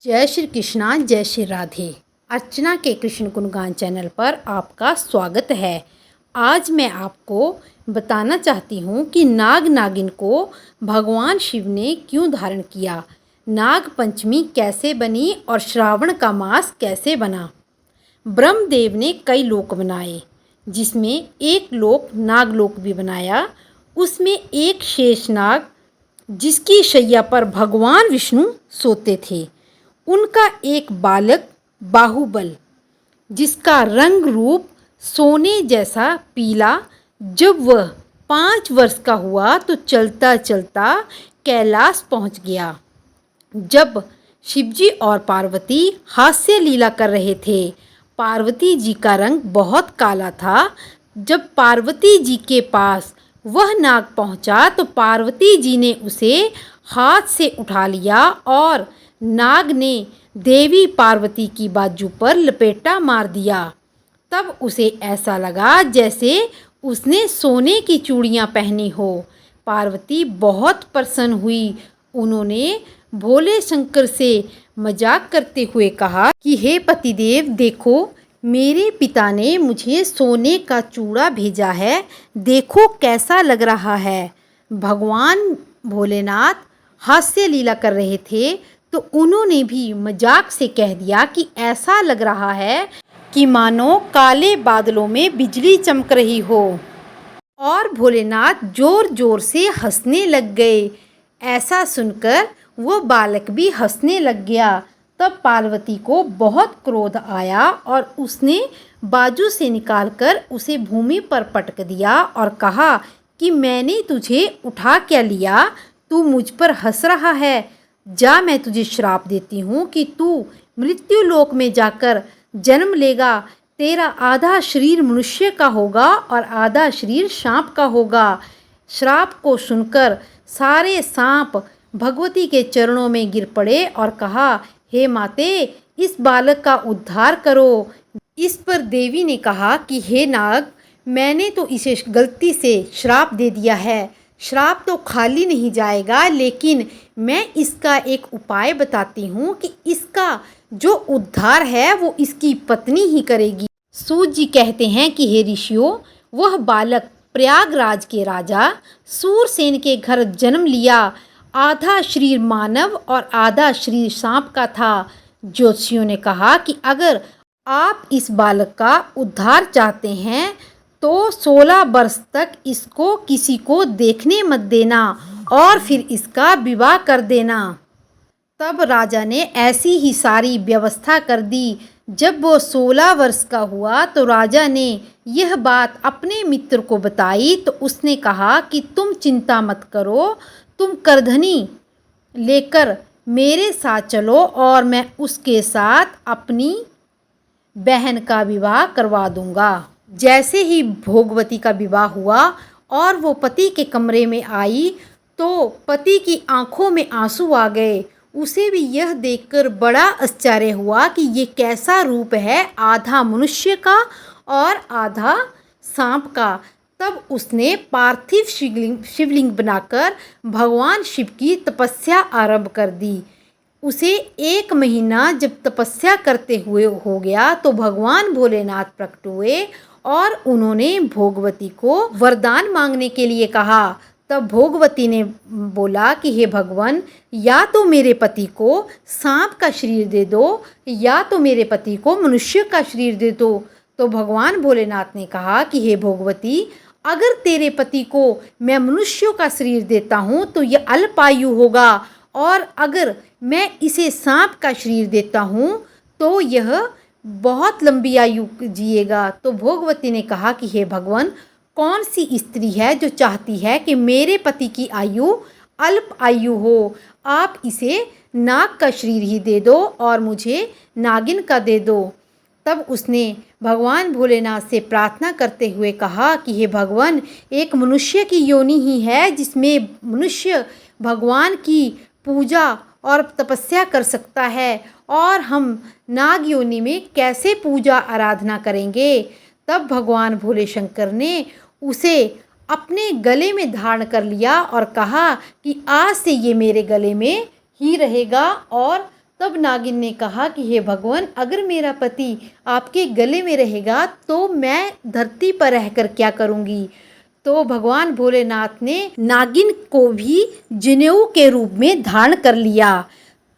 जय श्री कृष्णा, जय श्री राधे। अर्चना के कृष्ण गुणगान चैनल पर आपका स्वागत है। आज मैं आपको बताना चाहती हूँ कि नाग नागिन को भगवान शिव ने क्यों धारण किया, नाग पंचमी कैसे बनी और श्रावण का मास कैसे बना। ब्रह्मदेव ने कई लोक बनाए, जिसमें एक लोक नागलोक भी बनाया। उसमें एक शेषनाग, जिसकी शैया पर भगवान विष्णु सोते थे। उनका एक बालक बाहुबल, जिसका रंग रूप सोने जैसा पीला। जब वह 5 वर्ष का हुआ तो चलता चलता कैलाश पहुंच गया। जब शिवजी और पार्वती हास्य लीला कर रहे थे, पार्वती जी का रंग बहुत काला था। जब पार्वती जी के पास वह नाग पहुंचा तो पार्वती जी ने उसे हाथ से उठा लिया और नाग ने देवी पार्वती की बाजू पर लपेटा मार दिया। तब उसे ऐसा लगा जैसे उसने सोने की चूड़ियाँ पहनी हो। पार्वती बहुत प्रसन्न हुई। उन्होंने भोले शंकर से मजाक करते हुए कहा कि हे पतिदेव, देखो मेरे पिता ने मुझे सोने का चूड़ा भेजा है, देखो कैसा लग रहा है। भगवान भोलेनाथ हास्य लीला कर रहे थे तो उन्होंने भी मजाक से कह दिया कि ऐसा लग रहा है कि मानो काले बादलों में बिजली चमक रही हो। और भोलेनाथ जोर जोर से हंसने लग गए। ऐसा सुनकर वो बालक भी हंसने लग गया। तब पार्वती को बहुत क्रोध आया और उसने बाजू से निकालकर उसे भूमि पर पटक दिया और कहा कि मैंने तुझे उठा क्या लिया, तू मुझ पर हंस रहा है। जा, मैं तुझे श्राप देती हूँ कि तू मृत्यु लोक में जाकर जन्म लेगा। तेरा आधा शरीर मनुष्य का होगा और आधा शरीर सांप का होगा। श्राप को सुनकर सारे सांप भगवती के चरणों में गिर पड़े और कहा, हे माते, इस बालक का उद्धार करो। इस पर देवी ने कहा कि हे नाग, मैंने तो इसे गलती से श्राप दे दिया है। श्राप तो खाली नहीं जाएगा, लेकिन मैं इसका एक उपाय बताती हूँ कि इसका जो उद्धार है वो इसकी पत्नी ही करेगी। सूत जी कहते हैं कि हे ऋषियों, वह बालक प्रयागराज के राजा सूरसेन के घर जन्म लिया। आधा शरीर मानव और आधा शरीर सांप का था। ज्योतिषियों ने कहा कि अगर आप इस बालक का उद्धार चाहते हैं तो 16 वर्ष तक इसको किसी को देखने मत देना और फिर इसका विवाह कर देना। तब राजा ने ऐसी ही सारी व्यवस्था कर दी। जब वो 16 वर्ष का हुआ तो राजा ने यह बात अपने मित्र को बताई तो उसने कहा कि तुम चिंता मत करो, तुम करधनी लेकर मेरे साथ चलो और मैं उसके साथ अपनी बहन का विवाह करवा दूंगा। जैसे ही भोगवती का विवाह हुआ और वो पति के कमरे में आई तो पति की आंखों में आंसू आ गए। उसे भी यह देखकर बड़ा आश्चर्य हुआ कि ये कैसा रूप है, आधा मनुष्य का और आधा सांप का। तब उसने पार्थिव शिवलिंग बनाकर भगवान शिव की तपस्या आरंभ कर दी। उसे 1 महीना जब तपस्या करते हुए हो गया तो भगवान भोलेनाथ प्रकट हुए और उन्होंने भोगवती को वरदान मांगने के लिए कहा। तब भोगवती ने बोला कि हे भगवान, या तो मेरे पति को सांप का शरीर दे दो या तो मेरे पति को मनुष्य का शरीर दे दो। तो भगवान भोलेनाथ ने कहा कि हे भोगवती, अगर तेरे पति को मैं मनुष्यों का शरीर देता हूँ तो यह अल्पायु होगा, और अगर मैं इसे सांप का शरीर देता हूँ तो यह बहुत लंबी आयु जिएगा। तो भोगवती ने कहा कि हे भगवान, कौन सी स्त्री है जो चाहती है कि मेरे पति की आयु अल्प आयु हो। आप इसे नाग का शरीर ही दे दो और मुझे नागिन का दे दो। तब उसने भगवान भोलेनाथ से प्रार्थना करते हुए कहा कि हे भगवान, एक मनुष्य की योनि ही है जिसमें मनुष्य भगवान की पूजा और तपस्या कर सकता है, और हम नाग योनि में कैसे पूजा आराधना करेंगे। तब भगवान भोले शंकर ने उसे अपने गले में धारण कर लिया और कहा कि आज से ये मेरे गले में ही रहेगा और तब नागिन ने कहा कि हे भगवान, अगर मेरा पति आपके गले में रहेगा तो मैं धरती पर रहकर क्या करूँगी। तो भगवान भोलेनाथ ने नागिन को भी जनेऊ के रूप में धारण कर लिया।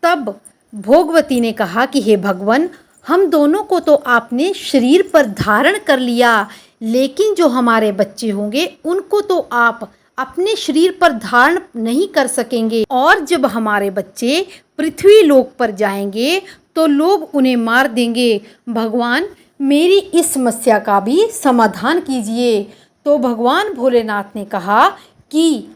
तब भोगवती ने कहा कि हे भगवान, हम दोनों को तो आपने शरीर पर धारण कर लिया, लेकिन जो हमारे बच्चे होंगे उनको तो आप अपने शरीर पर धारण नहीं कर सकेंगे, और जब हमारे बच्चे पृथ्वी लोक पर जाएंगे तो लोग उन्हें मार देंगे। भगवान, मेरी इस समस्या का भी समाधान कीजिए। तो भगवान भोलेनाथ ने कहा कि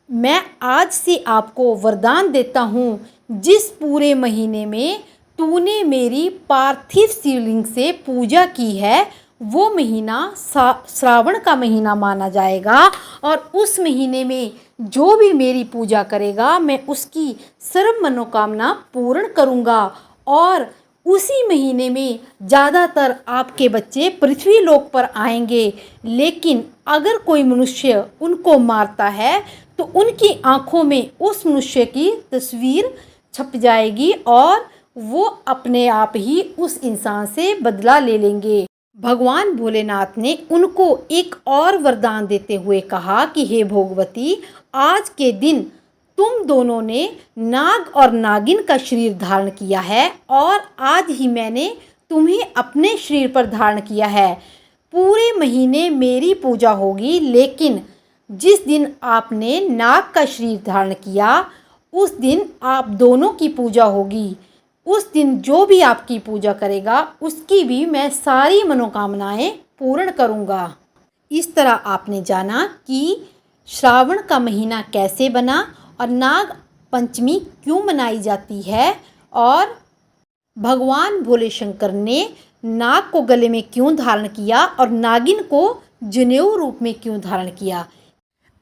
मैं आज से आपको वरदान देता हूँ, जिस पूरे महीने में तूने मेरी पार्थिव शिवलिंग से पूजा की है वो महीना श्रावण का महीना माना जाएगा, और उस महीने में जो भी मेरी पूजा करेगा मैं उसकी सर्व मनोकामना पूर्ण करूँगा, और उसी महीने में ज़्यादातर आपके बच्चे पृथ्वी लोक पर आएंगे। लेकिन अगर कोई मनुष्य उनको मारता है तो उनकी आँखों में उस मनुष्य की तस्वीर छप जाएगी और वो अपने आप ही उस इंसान से बदला ले लेंगे। भगवान भोलेनाथ ने उनको एक और वरदान देते हुए कहा कि हे भोगवती, आज के दिन तुम दोनों ने नाग और नागिन का शरीर धारण किया है, और आज ही मैंने तुम्हें अपने शरीर पर धारण किया है। पूरे महीने मेरी पूजा होगी, लेकिन जिस दिन आपने नाग का शरीर धारण किया उस दिन आप दोनों की पूजा होगी। उस दिन जो भी आपकी पूजा करेगा उसकी भी मैं सारी मनोकामनाएं पूर्ण करूंगा। इस तरह आपने जाना कि श्रावण का महीना कैसे बना और नाग पंचमी क्यों मनाई जाती है, और भगवान भोले शंकर ने नाग को गले में क्यों धारण किया और नागिन को जनेऊ रूप में क्यों धारण किया।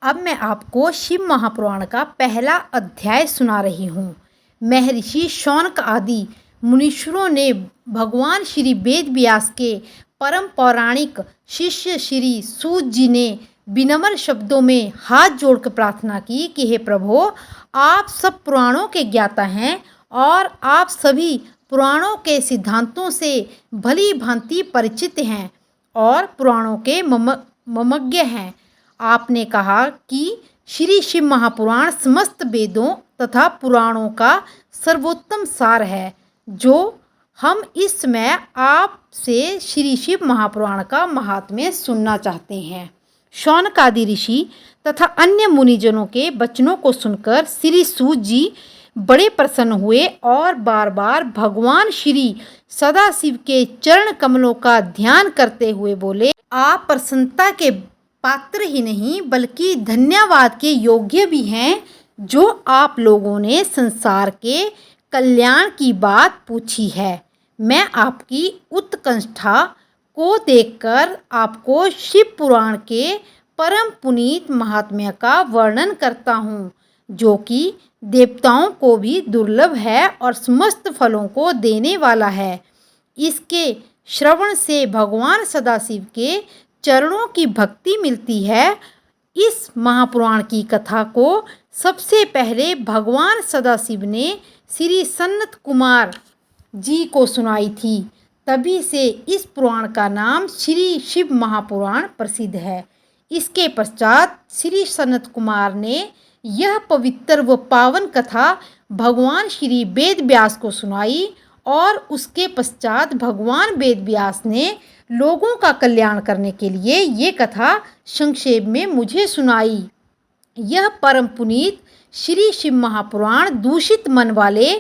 अब मैं आपको शिव महापुराण का पहला अध्याय सुना रही हूँ। महर्षि शौनक आदि मुनीश्वरों ने भगवान श्री वेद व्यास के परम पौराणिक शिष्य श्री सूत जी ने विनम्र शब्दों में हाथ जोड़कर प्रार्थना की कि हे प्रभु, आप सब पुराणों के ज्ञाता हैं और आप सभी पुराणों के सिद्धांतों से भली भांति परिचित हैं और पुराणों के ममज्ञ हैं। आपने कहा कि श्री शिव महापुराण समस्त वेदों तथा पुराणों का सर्वोत्तम सार है, जो हम इस समय आपसे श्री शिव महापुराण का महात्म्य सुनना चाहते हैं। शौनक आदि ऋषि तथा अन्य मुनिजनों के वचनों को सुनकर श्री सूत जी बड़े प्रसन्न हुए और बार बार भगवान श्री सदाशिव के चरण कमलों का ध्यान करते हुए बोले, आप प्रसन्नता के पात्र ही नहीं बल्कि धन्यवाद के योग्य भी हैं, जो आप लोगों ने संसार के कल्याण की बात पूछी है। मैं आपकी उत्कंठा को देखकर आपको शिव पुराण के परम पुनीत महात्म्य का वर्णन करता हूँ, जो कि देवताओं को भी दुर्लभ है और समस्त फलों को देने वाला है। इसके श्रवण से भगवान सदाशिव के चरणों की भक्ति मिलती है। इस महापुराण की कथा को सबसे पहले भगवान सदाशिव ने श्री सनत कुमार जी को सुनाई थी, तभी से इस पुराण का नाम श्री शिव महापुराण प्रसिद्ध है। इसके पश्चात श्री सनत कुमार ने यह पवित्र व पावन कथा भगवान श्री वेद व्यास को सुनाई, और उसके पश्चात भगवान वेद व्यास ने लोगों का कल्याण करने के लिए ये कथा संक्षेप में मुझे सुनाई। यह परम पुनीत श्री शिव महापुराण दूषित मन वाले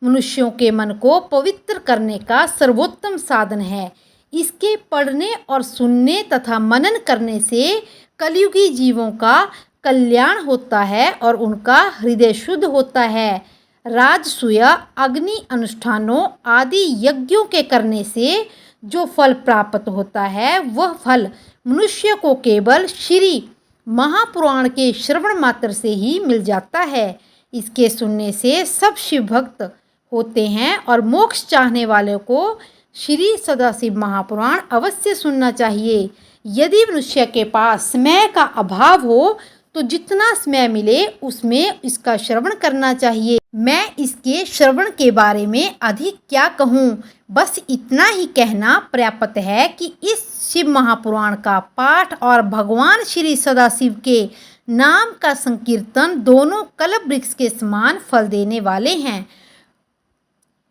मनुष्यों के मन को पवित्र करने का सर्वोत्तम साधन है। इसके पढ़ने और सुनने तथा मनन करने से कलयुगी जीवों का कल्याण होता है और उनका हृदय शुद्ध होता है। राजसूय अग्नि अनुष्ठानों आदि यज्ञों के करने से जो फल प्राप्त होता है वह फल मनुष्य को केवल श्री महापुराण के श्रवण मात्र से ही मिल जाता है। इसके सुनने से सब शिव भक्त होते हैं और मोक्ष चाहने वालों को श्री सदाशिव महापुराण अवश्य सुनना चाहिए। यदि मनुष्य के पास समय का अभाव हो तो जितना समय मिले उसमें इसका श्रवण करना चाहिए। मैं इसके श्रवण के बारे में अधिक क्या कहूँ, बस इतना ही कहना पर्याप्त है कि इस शिव महापुराण का पाठ और भगवान श्री सदाशिव के नाम का संकीर्तन दोनों कल्प वृक्ष के समान फल देने वाले हैं।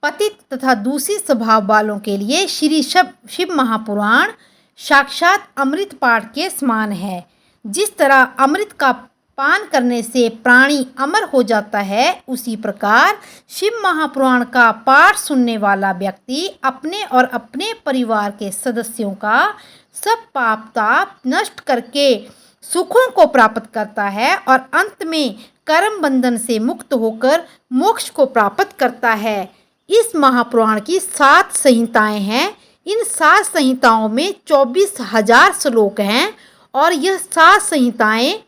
पतित तथा दूषित स्वभाव वालों के लिए श्री शिव महापुराण साक्षात अमृत पाठ के समान है। जिस तरह अमृत का पान करने से प्राणी अमर हो जाता है, उसी प्रकार शिव महापुराण का पाठ सुनने वाला व्यक्ति अपने और अपने परिवार के सदस्यों का सब पाप ताप नष्ट करके सुखों को प्राप्त करता है और अंत में कर्म बंधन से मुक्त होकर मोक्ष को प्राप्त करता है। इस महापुराण की 7 संहिताएं हैं। इन 7 संहिताओं में 24,000 श्लोक हैं और यह 7 संहिताएं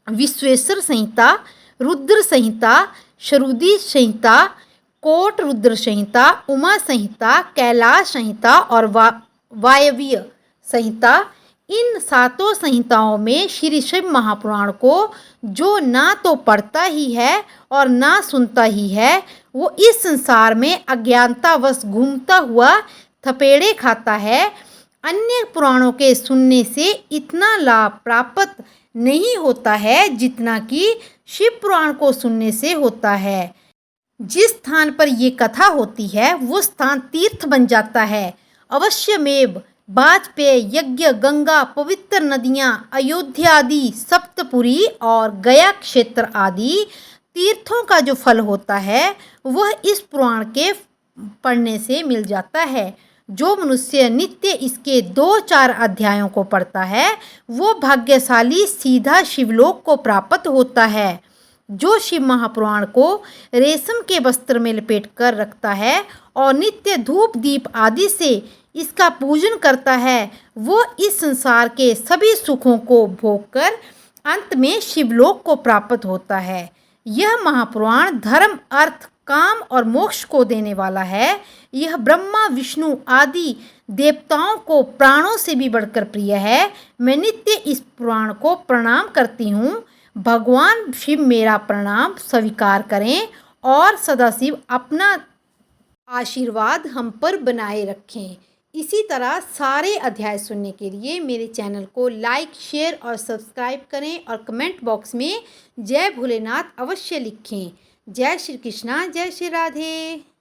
विश्वेश्वर संहिता, रुद्र संहिता, शरुदी संहिता, कोट रुद्र संहिता, उमा संहिता, कैलाश संहिता और वायव्य संहिता, इन 7 संहिताओं में श्री शिव महापुराण को जो ना तो पढ़ता ही है और ना सुनता ही है, वो इस संसार में अज्ञानतावश घूमता हुआ थपेड़े खाता है। अन्य पुराणों के सुनने से इतना लाभ प्राप्त नहीं होता है जितना कि शिव पुराण को सुनने से होता है। जिस स्थान पर ये कथा होती है वो स्थान तीर्थ बन जाता है। अवश्यमेव वाजपेय, यज्ञ, गंगा, पवित्र नदियाँ, अयोध्या आदि, सप्तपुरी और गया क्षेत्र आदि तीर्थों का जो फल होता है वह इस पुराण के पढ़ने से मिल जाता है। जो मनुष्य नित्य इसके 2-4 अध्यायों को पढ़ता है वो भाग्यशाली सीधा शिवलोक को प्राप्त होता है। जो शिव महापुराण को रेशम के वस्त्र में लपेट कर रखता है और नित्य धूप दीप आदि से इसका पूजन करता है, वो इस संसार के सभी सुखों को भोगकर अंत में शिवलोक को प्राप्त होता है। यह महापुराण धर्म, अर्थ, काम और मोक्ष को देने वाला है। यह ब्रह्मा, विष्णु आदि देवताओं को प्राणों से भी बढ़कर प्रिय है। मैं नित्य इस पुराण को प्रणाम करती हूँ। भगवान शिव मेरा प्रणाम स्वीकार करें और सदाशिव अपना आशीर्वाद हम पर बनाए रखें। इसी तरह सारे अध्याय सुनने के लिए मेरे चैनल को लाइक, शेयर और सब्सक्राइब करें और कमेंट बॉक्स में जय भोलेनाथ अवश्य लिखें। जय श्री कृष्णा, जय श्री राधे।